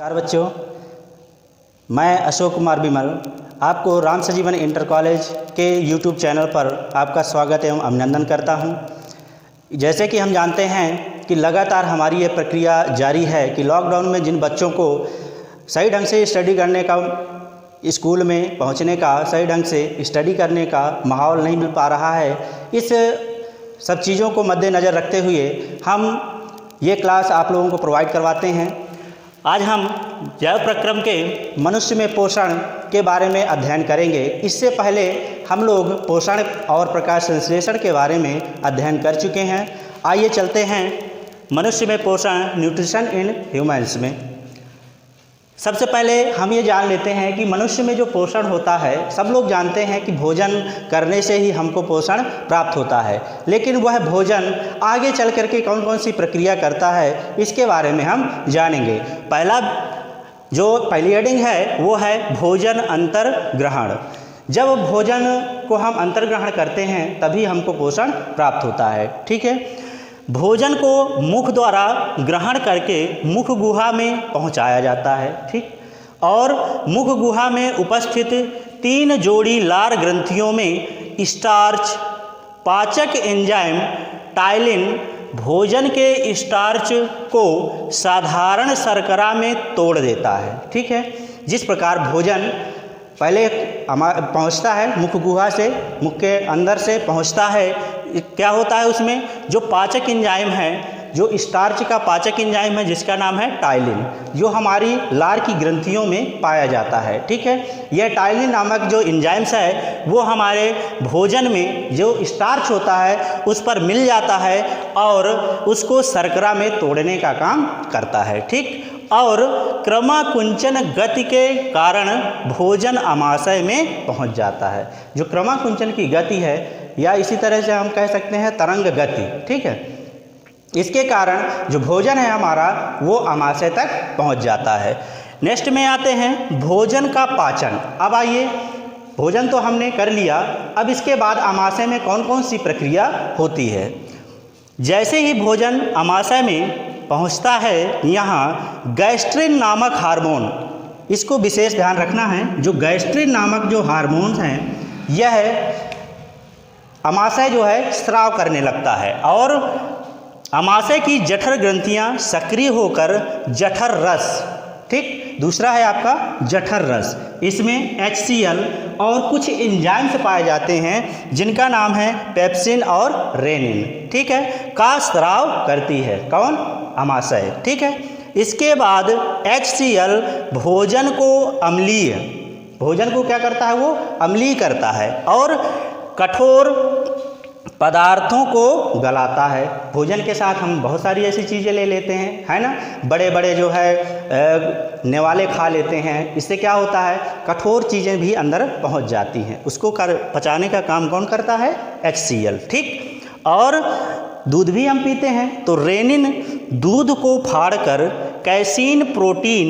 नमस्कार बच्चों, मैं अशोक कुमार बिमल आपको राम संजीवन इंटर कॉलेज के यूट्यूब चैनल पर आपका स्वागत एवं अभिनंदन करता हूं। जैसे कि हम जानते हैं कि लगातार हमारी ये प्रक्रिया जारी है कि लॉकडाउन में जिन बच्चों को सही ढंग से स्टडी करने का, स्कूल में पहुंचने का, सही ढंग से स्टडी करने का माहौल नहीं मिल पा रहा है, इस सब चीज़ों को मद्देनज़र रखते हुए हम ये क्लास आप लोगों को प्रोवाइड करवाते हैं। आज हम जैव प्रक्रम के मनुष्य में पोषण के बारे में अध्ययन करेंगे। इससे पहले हम लोग पोषण और प्रकाश संश्लेषण के बारे में अध्ययन कर चुके हैं। आइए चलते हैं मनुष्य में पोषण, न्यूट्रिशन इन ह्यूमन्स में। सबसे पहले हम ये जान लेते हैं कि मनुष्य में जो पोषण होता है, सब लोग जानते हैं कि भोजन करने से ही हमको पोषण प्राप्त होता है, लेकिन वह भोजन आगे चल कर के कौन कौन सी प्रक्रिया करता है, इसके बारे में हम जानेंगे। पहली हेडिंग है वो है भोजन अंतर्ग्रहण। जब भोजन को हम अंतर्ग्रहण करते हैं तभी हमको पोषण प्राप्त होता है। ठीक है, भोजन को मुख द्वारा ग्रहण करके मुख गुहा में पहुंचाया जाता है। ठीक, और मुख गुहा में उपस्थित 3 जोड़ी लार ग्रंथियों में स्टार्च पाचक एंजाइम टाइलिन भोजन के स्टार्च को साधारण शर्करा में तोड़ देता है। ठीक है, जिस प्रकार भोजन पहले पहुंचता है मुख गुहा से, मुख के अंदर से पहुंचता है, क्या होता है उसमें जो पाचक एंजाइम है, जो स्टार्च का पाचक एंजाइम है जिसका नाम है टाइलिन, जो हमारी लार की ग्रंथियों में पाया जाता है। ठीक है, यह टाइलिन नामक जो एंजाइम्स है वो हमारे भोजन में जो स्टार्च होता है उस पर मिल जाता है और उसको शर्करा में तोड़ने का काम करता है। ठीक, और क्रमाकुंचन गति के कारण भोजन आमाशय में पहुंच जाता है। जो क्रमाकुंचन की गति है, या इसी तरह से हम कह सकते हैं तरंग गति, ठीक है, इसके कारण जो भोजन है हमारा वो आमाशय तक पहुंच जाता है। नेक्स्ट में आते हैं भोजन का पाचन। अब आइए, भोजन तो हमने कर लिया, अब इसके बाद आमाशय में कौन कौन सी प्रक्रिया होती है। जैसे ही भोजन आमाशय में पहुंचता है, यहाँ गैस्ट्रिन नामक हार्मोन, इसको विशेष ध्यान रखना है, जो गैस्ट्रिन नामक जो हार्मोन हैं यह आमाशय जो है स्राव करने लगता है और आमाशय की जठर ग्रंथियां सक्रिय होकर जठर रस, ठीक, दूसरा है आपका जठर रस, इसमें HCl और कुछ एंजाइम्स पाए जाते हैं जिनका नाम है पेप्सिन और रेनिन, ठीक है, का स्राव करती है। कौन? आमाशय। ठीक है, इसके बाद HCl भोजन को अम्लीय, भोजन को क्या करता है, वो अम्लीय करता है और कठोर पदार्थों को गलाता है। भोजन के साथ हम बहुत सारी ऐसी चीज़ें ले लेते हैं, है ना, बड़े बड़े जो है नेवाले खा लेते हैं, इससे क्या होता है, कठोर चीज़ें भी अंदर पहुंच जाती हैं, उसको पचाने का काम कौन करता है? HCl। ठीक, और दूध भी हम पीते हैं तो रेनिन दूध को फाड़कर कैसीन प्रोटीन,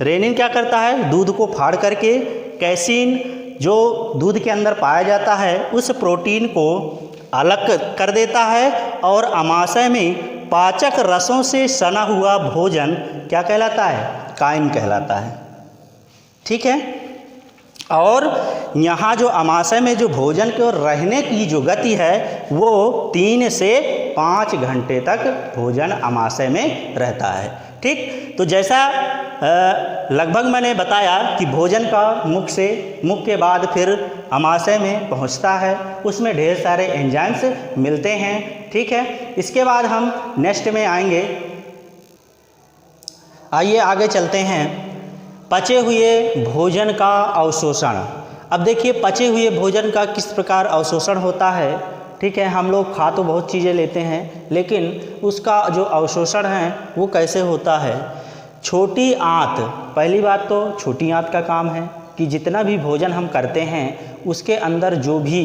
रेनिन क्या करता है, दूध को फाड़ करके कैसीन जो दूध के अंदर पाया जाता है उस प्रोटीन को अलग कर देता है और आमाशय में पाचक रसों से सना हुआ भोजन क्या कहलाता है? काइम कहलाता है। ठीक है, और यहाँ जो आमाशय में जो भोजन के रहने की जो गति है वो 3 से 5 घंटे तक भोजन आमाशय में रहता है। ठीक, तो जैसा लगभग मैंने बताया कि भोजन का मुख के बाद फिर आमाशय में पहुंचता है, उसमें ढेर सारे एंजाइम्स मिलते हैं। ठीक है, इसके बाद हम नेक्स्ट में आएंगे। आइए आगे चलते हैं, पचे हुए भोजन का अवशोषण। अब देखिए पचे हुए भोजन का किस प्रकार अवशोषण होता है। ठीक है, हम लोग खा तो बहुत चीज़ें लेते हैं, लेकिन उसका जो अवशोषण है वो कैसे होता है। छोटी आंत, पहली बात तो छोटी आंत का काम है कि जितना भी भोजन हम करते हैं उसके अंदर जो भी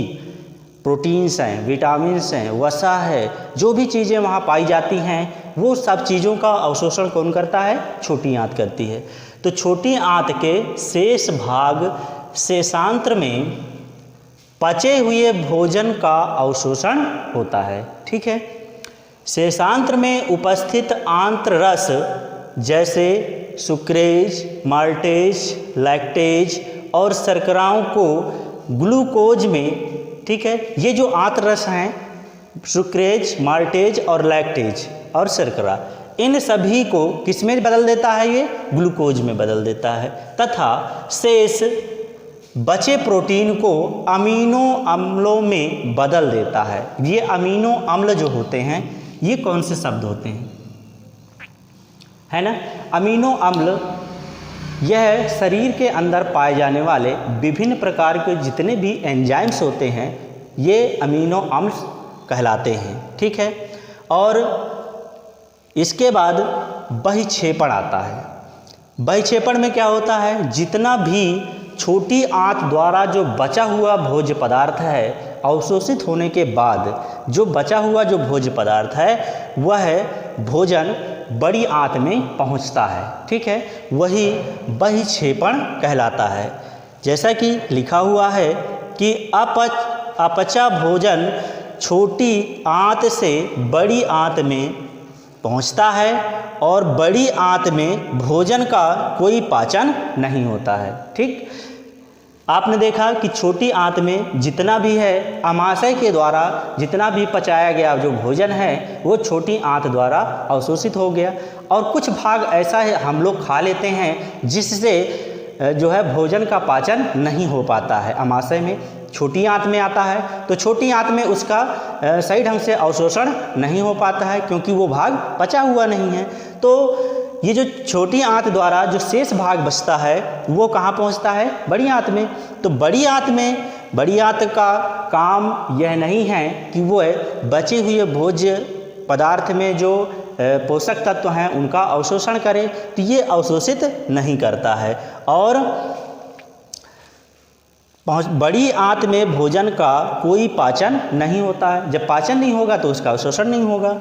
प्रोटीन्स हैं, विटामिन्स हैं, वसा है, जो भी चीज़ें वहाँ पाई जाती हैं वो सब चीज़ों का अवशोषण कौन करता है? छोटी आंत करती है। तो छोटी आंत के शेष भाग शेषांत्र में पचे हुए भोजन का अवशोषण होता है। ठीक है, शेषांत्र में उपस्थित आंत्र रस जैसे सुक्रेज, माल्टेज, लैक्टेज और शर्कराओं को ग्लूकोज में, ठीक है, ये जो आंतरस हैं सुक्रेज, माल्टेज और लैक्टेज और शर्करा, इन सभी को किस में बदल देता है? ये ग्लूकोज में बदल देता है तथा शेष बचे प्रोटीन को अमीनो अम्लों में बदल देता है। ये अमीनो अम्ल जो होते हैं ये कौन से शब्द होते हैं? है ना, अमीनो अम्ल यह शरीर के अंदर पाए जाने वाले विभिन्न प्रकार के जितने भी एंजाइम्स होते हैं ये अमीनो अम्ल कहलाते हैं, ठीक है। और इसके बाद बहिक्षेपण आता है। बहिक्षेपण में क्या होता है? जितना भी छोटी आंत द्वारा जो बचा हुआ भोज्य पदार्थ है अवशोषित होने के बाद जो बचा हुआ जो भोज्य पदार्थ है वह भोजन बड़ी आंत में पहुंचता है, ठीक है, वही बहिक्षेपण कहलाता है। जैसा कि लिखा हुआ है कि अपचा भोजन छोटी आंत से बड़ी आंत में पहुंचता है और बड़ी आंत में भोजन का कोई पाचन नहीं होता है, ठीक। आपने देखा कि छोटी आंत में जितना भी है आमाशय के द्वारा जितना भी पचाया गया जो भोजन है वो छोटी आंत द्वारा अवशोषित हो गया और कुछ भाग ऐसा है हम लोग खा लेते हैं जिससे जो है भोजन का पाचन नहीं हो पाता है, आमाशय में छोटी आंत में आता है तो छोटी आंत में उसका सही ढंग से अवशोषण नहीं हो पाता है क्योंकि वो भाग पचा हुआ नहीं है। तो ये जो छोटी आंत द्वारा जो शेष भाग बचता है वो कहाँ पहुँचता है? बड़ी आंत में। तो बड़ी आंत का काम यह नहीं है कि वो बचे हुए भोज्य पदार्थ में जो पोषक तत्व हैं उनका अवशोषण करे, तो ये अवशोषित नहीं करता है और बड़ी आंत में भोजन का कोई पाचन नहीं होता है। जब पाचन नहीं होगा तो उसका अवशोषण नहीं होगा,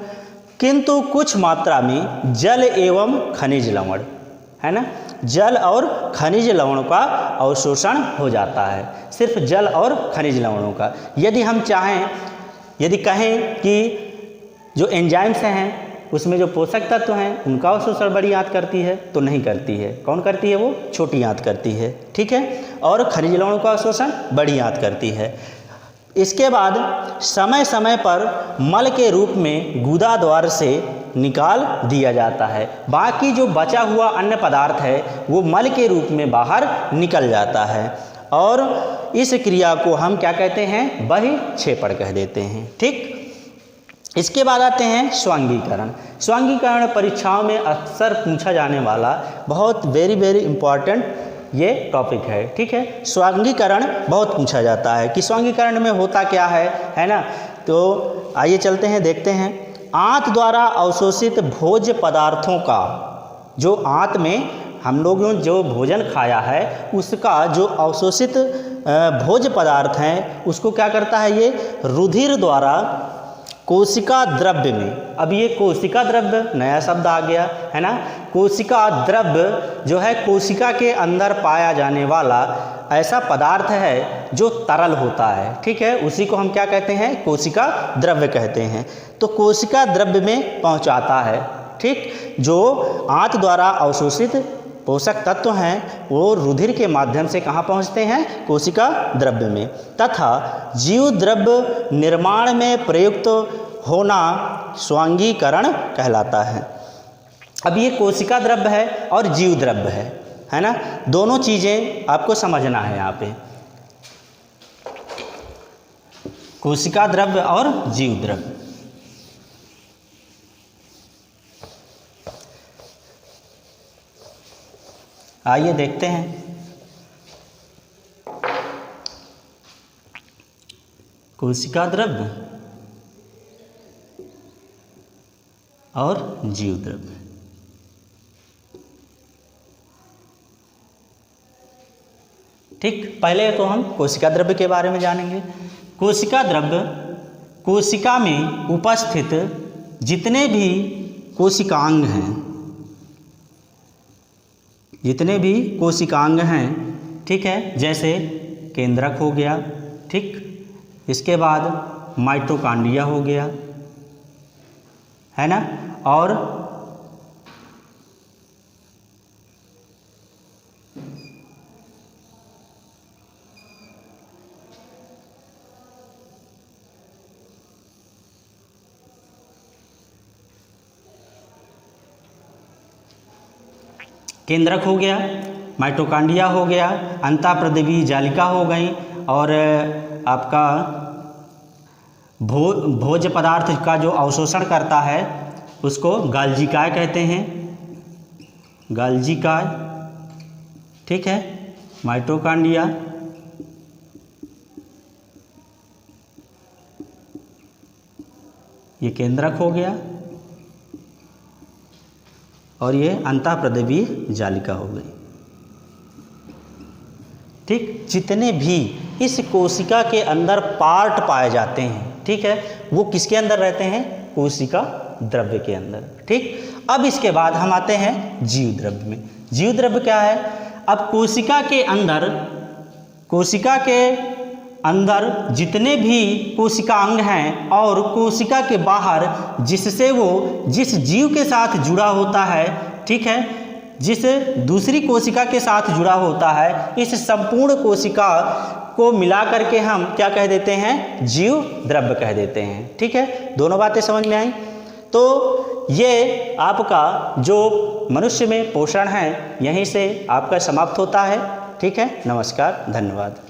किंतु कुछ मात्रा में जल एवं खनिज लवण, है ना, जल और खनिज लवणों का अवशोषण हो जाता है, सिर्फ जल और खनिज लवणों का। यदि हम चाहें, यदि कहें कि जो एंजाइम्स हैं उसमें जो पोषक तत्व हैं उनका अवशोषण बड़ी आंत करती है तो नहीं करती है। कौन करती है? वो छोटी आंत करती है, ठीक है। और खनिज लवणों का अवशोषण बड़ी आंत करती है। इसके बाद समय समय पर मल के रूप में गुदा द्वार से निकाल दिया जाता है। बाकी जो बचा हुआ अन्य पदार्थ है वो मल के रूप में बाहर निकल जाता है और इस क्रिया को हम क्या कहते हैं? बहिक्षेपण कह देते हैं, ठीक। इसके बाद आते हैं स्वांगीकरण। स्वांगीकरण परीक्षाओं में अक्सर पूछा जाने वाला बहुत वेरी इम्पॉर्टेंट ये टॉपिक है, ठीक है। स्वांगीकरण बहुत पूछा जाता है कि स्वांगीकरण में होता क्या है ना। तो आइए चलते हैं, देखते हैं। आंत द्वारा अवशोषित भोज्य पदार्थों का, जो आंत में हम लोगों जो भोजन खाया है उसका जो अवशोषित भोज्य पदार्थ हैं उसको क्या करता है? ये रुधिर द्वारा कोशिका द्रव्य में, अब ये कोशिका द्रव्य नया शब्द आ गया है ना। कोशिका द्रव्य जो है कोशिका के अंदर पाया जाने वाला ऐसा पदार्थ है जो तरल होता है, ठीक है, उसी को हम क्या कहते हैं? कोशिका द्रव्य कहते हैं। तो कोशिका द्रव्य में पहुंचाता है, ठीक। जो आंत द्वारा अवशोषित पोषक तत्व हैं वो रुधिर के माध्यम से कहाँ पहुँचते हैं? कोशिका द्रव्य में। तथा जीव द्रव्य निर्माण में प्रयुक्त होना स्वांगीकरण कहलाता है। अब ये कोशिका द्रव्य है और जीव द्रव्य है ना, दोनों चीज़ें आपको समझना है यहाँ पे, कोशिका द्रव्य और जीव द्रव्य। आइए देखते हैं। कोशिका द्रव्य और जीव द्रव्य। ठीक, पहले तो हम कोशिका द्रव्य के बारे में जानेंगे। कोशिका द्रव्य कोशिका में उपस्थित जितने भी कोशिकांग हैं, जितने भी कोशिकांग हैं, ठीक है, जैसे केंद्रक हो गया, ठीक, इसके बाद माइटोकॉन्ड्रिया हो गया, है ना, और केंद्रक हो गया, माइटोकॉन्ड्रिया हो गया, अंतःप्रदेवीय जालिका हो गई, और आपका भोज्य पदार्थ का जो अवशोषण करता है उसको गाल्जिकाय कहते हैं, गाल्जिकाय, ठीक है। माइटोकॉन्ड्रिया, ये केंद्रक हो गया, और ये अंतःप्रदेवीय जालिका हो गई, ठीक। जितने भी इस कोशिका के अंदर पार्ट पाए जाते हैं, ठीक है, वो किसके अंदर रहते हैं? कोशिका द्रव्य के अंदर, ठीक। अब इसके बाद हम आते हैं जीव द्रव्य में। जीव द्रव्य क्या है? अब कोशिका के अंदर जितने भी कोशिकांग हैं और कोशिका के बाहर जिससे वो जिस जीव के साथ जुड़ा होता है, ठीक है, जिस दूसरी कोशिका के साथ जुड़ा होता है, इस संपूर्ण कोशिका को मिला करके हम क्या कह देते हैं? जीव द्रव्य कह देते हैं, ठीक है। दोनों बातें समझ में आई? तो ये आपका जो मनुष्य में पोषण है यहीं से आपका समाप्त होता है, ठीक है। नमस्कार, धन्यवाद।